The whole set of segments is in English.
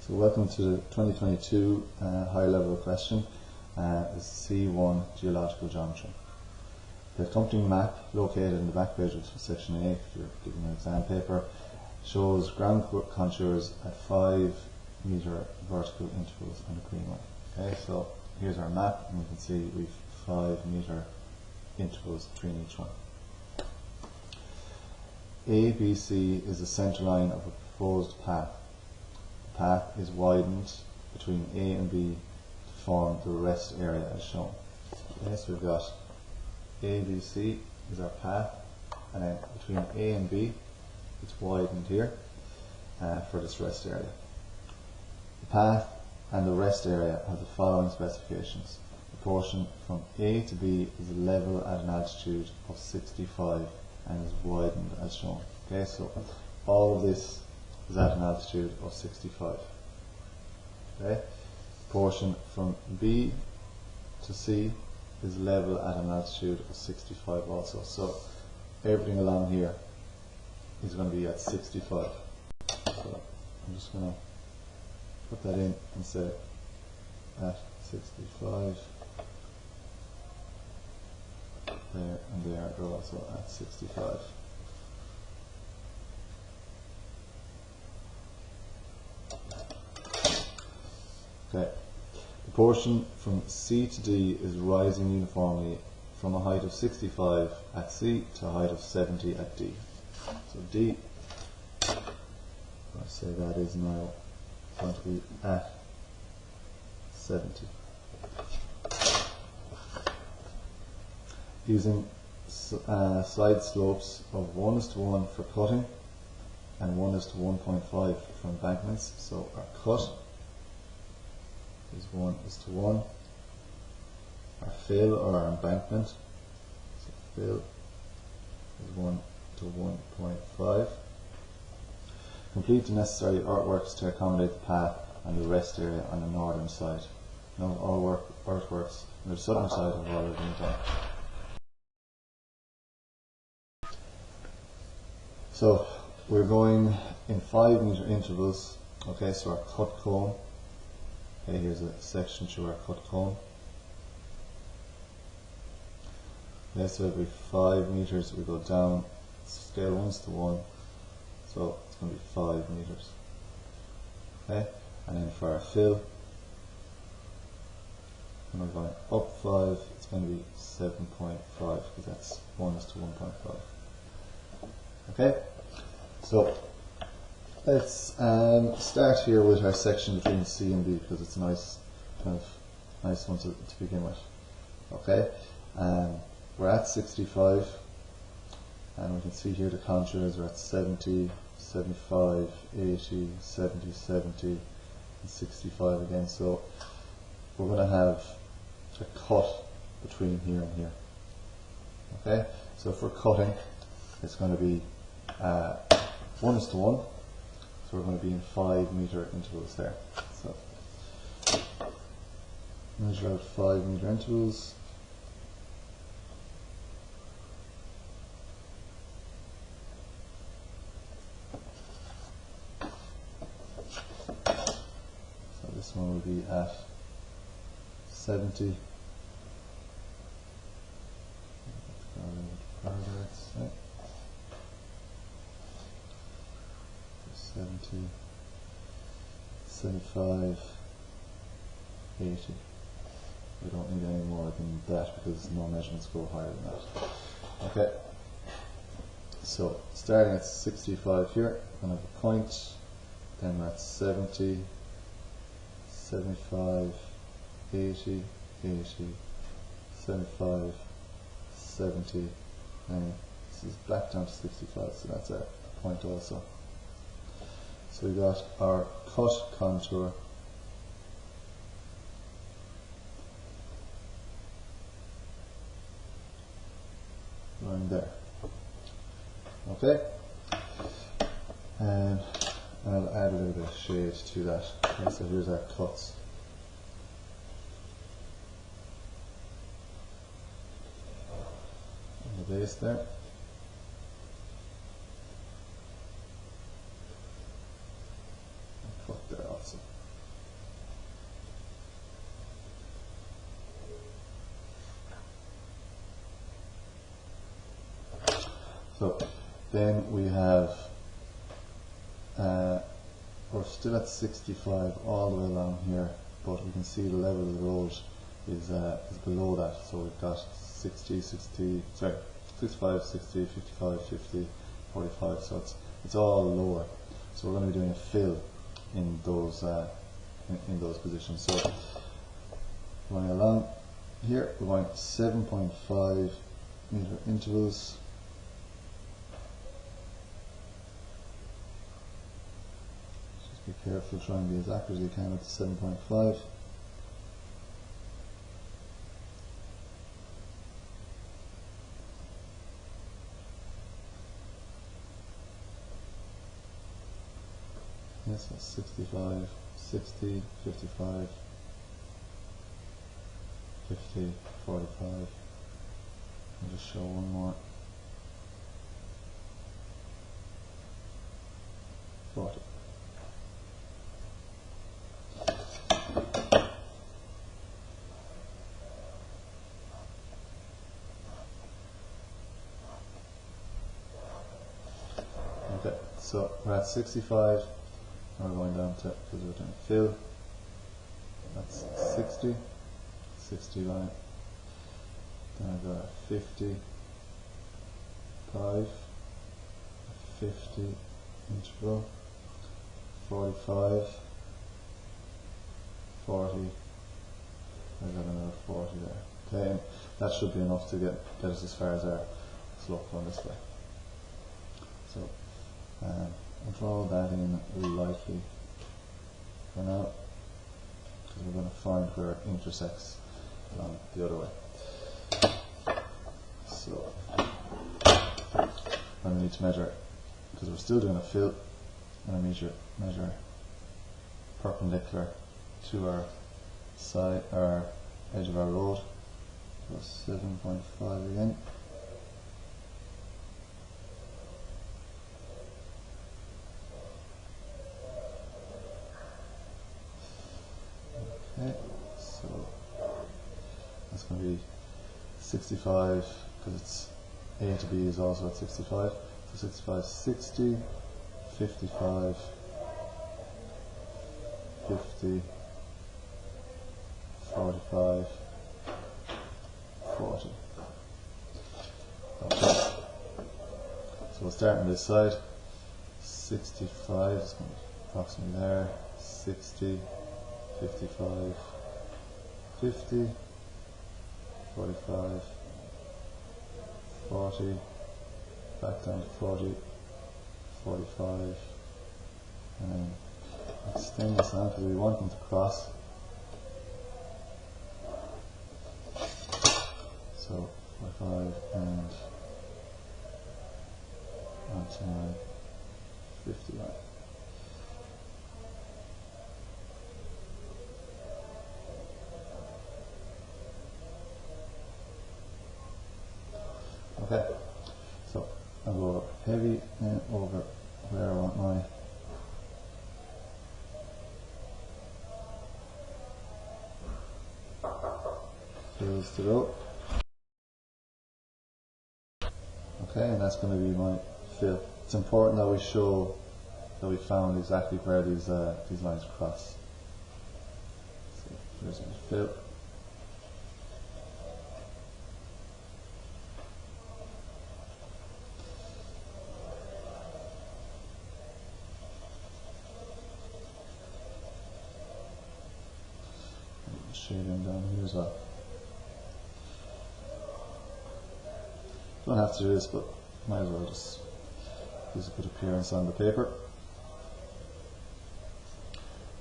So welcome to the 2022 high level question, is C-1 Geological Geometry. The accompanying map located in the back page of section A, if you're given an exam paper, shows ground contours at 5 metre vertical intervals on a green line. Okay, so here's our map, and you can see we've 5 metre intervals between each one. ABC is the centre line of a proposed path. The path is widened between A and B to form the rest area as shown. Okay, so we've got ABC is our path, and then between A and B it's widened here for this rest area. The path and the rest area have the following specifications. The portion from A to B is level at an altitude of 65 and is widened as shown. Okay, so all of this is at an altitude of 65. Okay, portion from B to C is level at an altitude of 65 also. So everything along here is going to be at 65. So I'm just going to put that in and say at 65. There and there are also at 65. Okay. The portion from C to D is rising uniformly from a height of 65 at C to a height of 70 at D. So D, I say that is now going to be at 70. Using side slopes of 1:1 for cutting and 1:1.5 for embankments. So our cut is 1:1. Our fill or our embankment, so fill is 1:1.5. Complete the necessary earthworks to accommodate the path and the rest area on the northern side. Now all earthworks on the southern side have already been done. So we're going in 5 metre intervals. Okay, so our cut cone. Okay, here's a section to our cut cone. Okay, so every 5 metres we go down, scale 1:1, so it's going to be 5 metres. Okay, and then for our fill, when we're going up 5, it's going to be 7.5 because that's 1:1.5. Okay, so let's start here with our section between C and B because it's a nice one to begin with. Okay, we're at 65, and we can see here the contours are at 70, 75, 80, 70, 70, and 65 again. So we're going to have a cut between here and here. Okay, so if we're cutting, it's going to be 1:1, so we're going to be in 5 metre intervals there. So measure out 5 metre intervals. So this one will be at 70. Right. 70, 75, 80. We don't need any more than that because no measurements go higher than that. Okay, so starting at 65 here, we're going to have a point, then we're at 70, 75, 80, 80, 75, 70, and this is back down to 65, so that's a point also. So we got our cut contour, line there. Okay, and I'll add a little bit of shade to that. Okay, so here's our cuts. On the base there. Cut there also. So then we have, we're still at 65 all the way along here, but we can see the level of the road is below that. So we've got 60, 60, sorry, 65, 60, 55, 50, 45. So it's all lower. So we're going to be doing a fill in those positions. So going along here, we're going 7.5 meter intervals. Just be careful, try and be as accurate as you can with the 7.5. Yes, that's 65, 60, 55, 50, 45. I'll just show one more. 40. Okay, so we're at 65. Now we're going down to, because we're doing fill. That's 60. 60 line. Then I've got a 50, 5, 50 interval, 45, 40, I've got another 40 there. Okay, and that should be enough to get us as far as our slope going this way. So I'll draw that in lightly for now, because we're going to find where it intersects along the other way. So I need to measure, because we're still doing a fill, I'm going to measure perpendicular to our side, our edge of our road. So 7.5 again. Okay, so that's going to be 65, because it's A to B is also at 65. So 65, 60, 55, 50, 45, 40. Okay. So we'll start on this side. 65 is going to be approximately there. 60, 55, 50, 45, 40, back down to 40, 45, and then extend this on because we want them to cross. So 45 and onto my 50 line. Okay, so I'll go heavy and over where I want my fills to go. Okay, and that's going to be my fill. It's important that we show that we found exactly where these lines cross. So here's my fill. Shading down here as well. Don't have to do this, but might as well just gives a good appearance on the paper.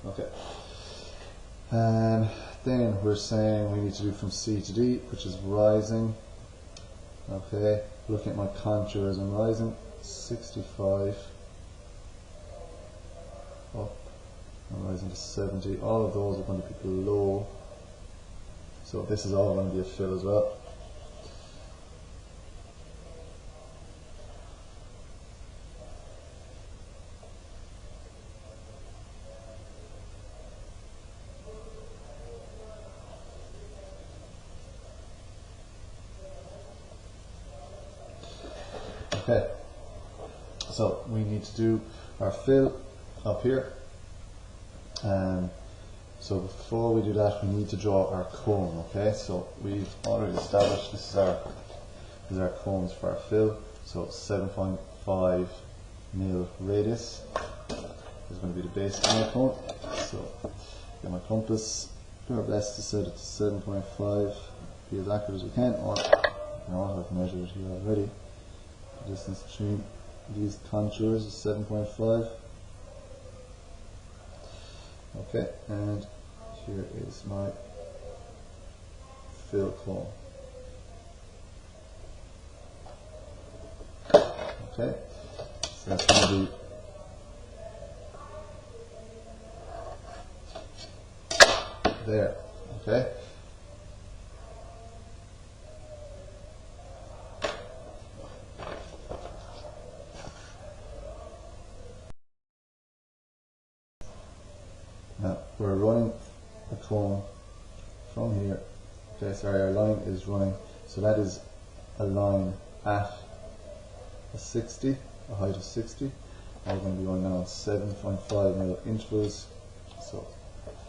Okay. And then we're saying we need to do from C to D, which is rising. Okay. Looking at my contour as I'm rising, 65 up. I'm rising to 70. All of those are going to be below. So this is all going to be a fill as well. Okay, so we need to do our fill up here. So before we do that, we need to draw our cone. Okay, so we've already established these are our cones for our fill. So 7.5 mil radius is going to be the base of my cone. So get my compass, do our best to set it to 7.5, be as accurate as we can, or you know, I've measured it here already. The distance between these contours is 7.5. Okay, and here is my fill cone. Okay, so that's going to be there. Okay. Now we're running a cone from here. Okay, sorry, our line is running, so that is a line at a 60, a height of 60. And we're going to be going now 7.5 mil intervals. So,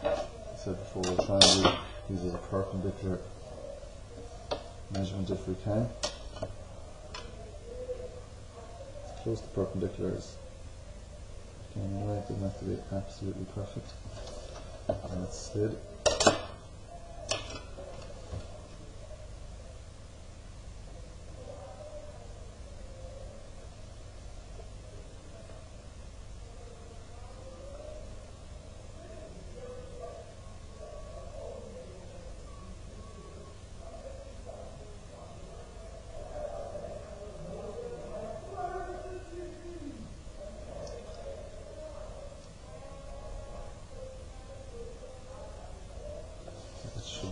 as I said before, we're trying to use as a perpendicular measurement if we can. As close to perpendicular as you can anyway, it doesn't have to be absolutely perfect. And it's slid.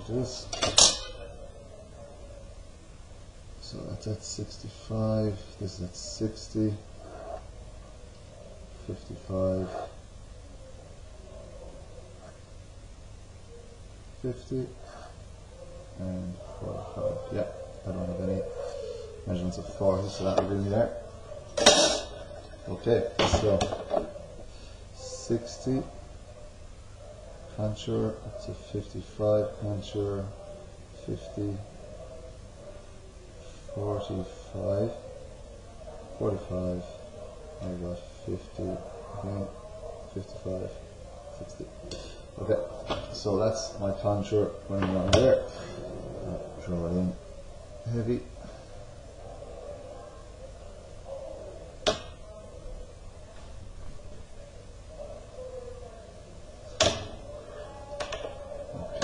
This. So that's at 65, this is at 60, 55, 50, and 45. Yeah, I don't have any measurements of 40, so that will do me there. Okay, so 60 contour up to 55 contour, 50, 45, 45, I got 50, again, 55, 60. Okay, so that's my contour running around there. Draw it in heavy.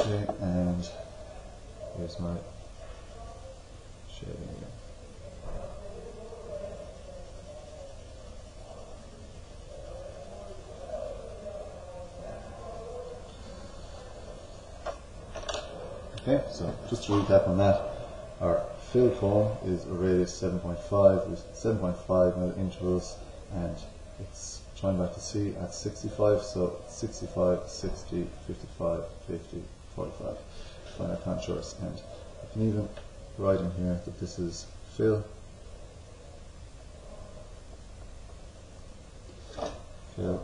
Okay, and here's my shading again. Okay, so just to recap on that, our fill cone is a radius 7.5 with 7.5 mil intervals, and it's joined back to C at 65, so 65, 60, 55, 50, 45. Find our contours, and I can even write in here that this is fill, fill,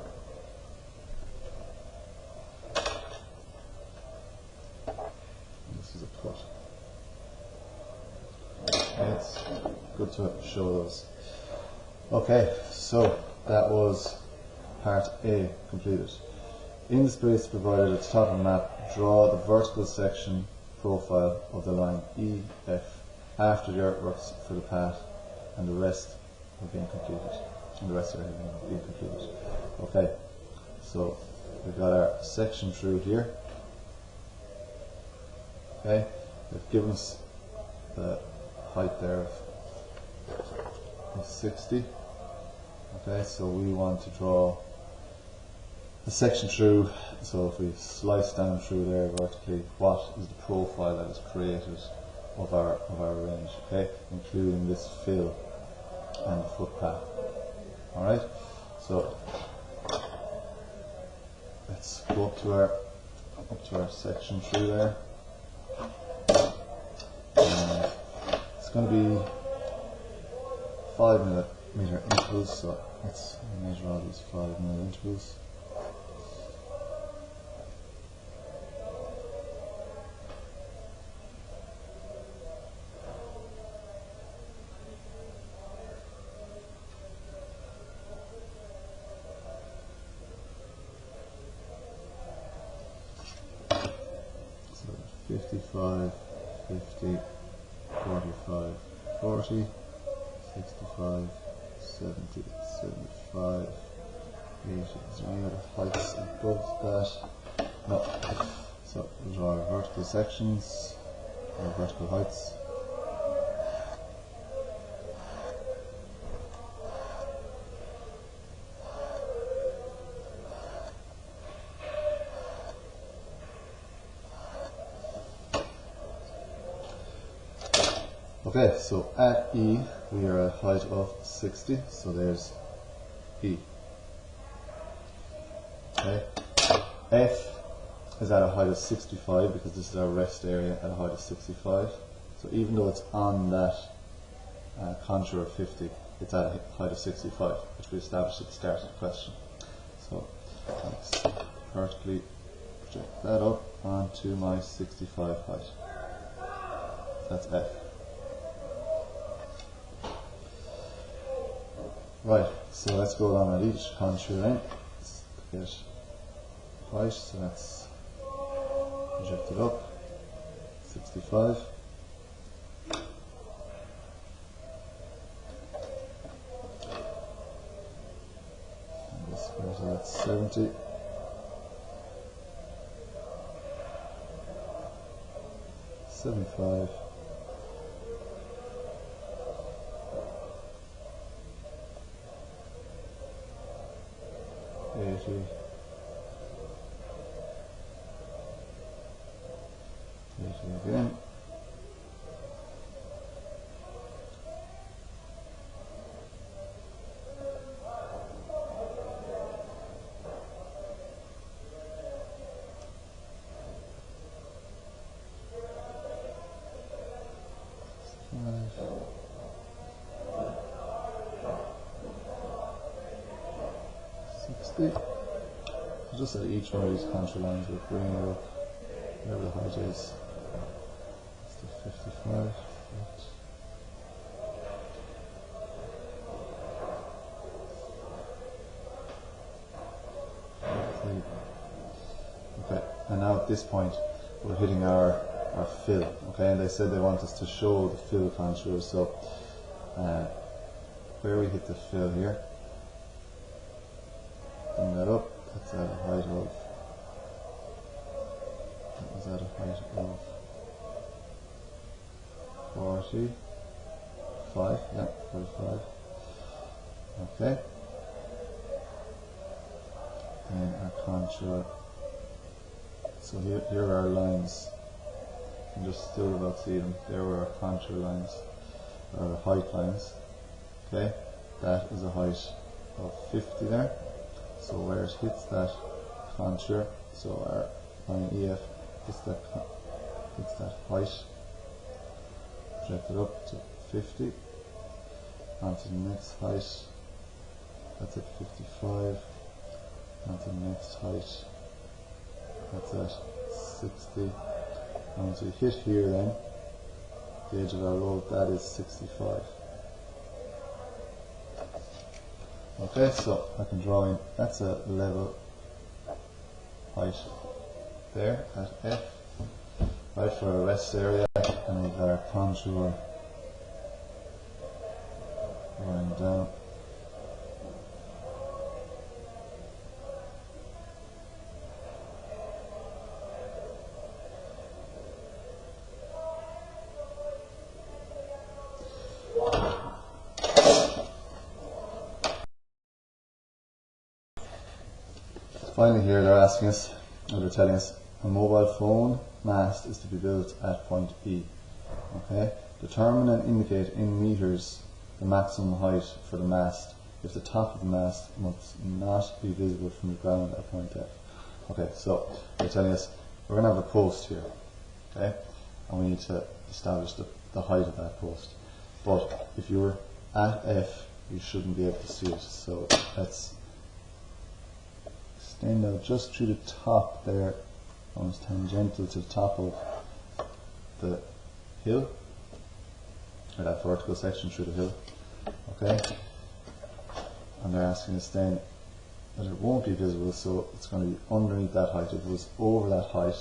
and this is a cut. Okay, it's good to show those. Okay, so that was part A completed. In the space provided at the top of the map, draw the vertical section profile of the line EF after the earthworks for the path and the rest have been completed. Okay, so we've got our section through here. Okay, they've given us the height there of 60. Okay, so we want to draw the section through, so if we slice down through there vertically, what is the profile that is created of our range, okay, including this fill and the footpath. Alright, so let's go up to our section through there. And it's going to be 5 millimeter intervals, so let's measure all these 5 millimeter intervals. So 55, 50, 45, 40, 65, 70, 75, 80. Is there any other heights above that? No. So we'll draw our vertical sections, our vertical heights. Okay, so at E we are at a height of 60, so there's E. Okay, F is at a height of 65 because this is our rest area at a height of 65. So even though it's on that contour of 50, it's at a height of 65, which we established at the start of the question. So let's vertically project that up onto my 65 height. That's F. Right, so let's go along at each contour then. Let's get height, so that's projected up, 65. And this goes at 70. 75. 80, 80 again, 60. So just at each one of these contour lines we're bringing it up, wherever the height is. It's the 55. Okay, and now at this point we're hitting our fill, okay, and they said they want us to show the fill contours, so where we hit the fill here, bring that up, that's at a height of, that was at a height of 45, yeah, 45, okay, and our contour, so here are our lines, you can just still about see them, there were our contour lines, our height lines, okay, that is a height of 50 there. So where it hits that contour, so our line EF hits that height, project it up to 50, onto the next height, that's at 55, onto the next height, that's at 60, and once we hit here then, the edge of our road, that is 65. Okay, so I can draw in, that's a level height there at F, right, for a rest area, and we've our contour going down. Finally here they're asking us, or they're telling us, a mobile phone mast is to be built at point E. Okay? Determine and indicate in meters the maximum height for the mast if the top of the mast must not be visible from the ground at point F. Okay, so they're telling us we're going to have a post here, okay? And we need to establish the height of that post. But if you were at F you shouldn't be able to see it. So let's extend out just through the top there, almost tangential to the top of the hill, or that vertical section through the hill. Okay, and they're asking us then that it won't be visible, so it's going to be underneath that height. If it was over that height,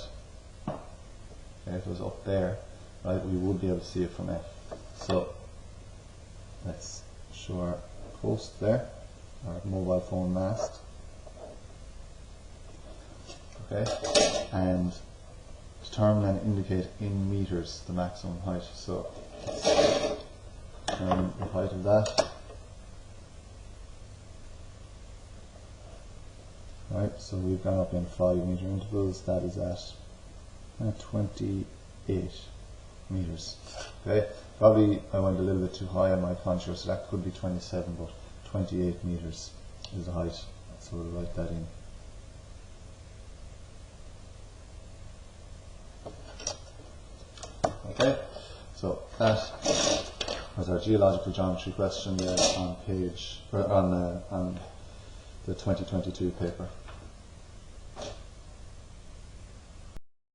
okay, if it was up there, right, we would be able to see it from F. So let's show our post there, our mobile phone mast. Okay, and determine and indicate in meters the maximum height. So determine the height of that. Right, so we've gone up in 5 meter intervals. That is at 28 meters. Okay, probably I went a little bit too high on my contour, so that could be 27, but 28 meters is the height. So we'll write that in. Okay, so that was our geological geometry question there on page, on the 2022 paper.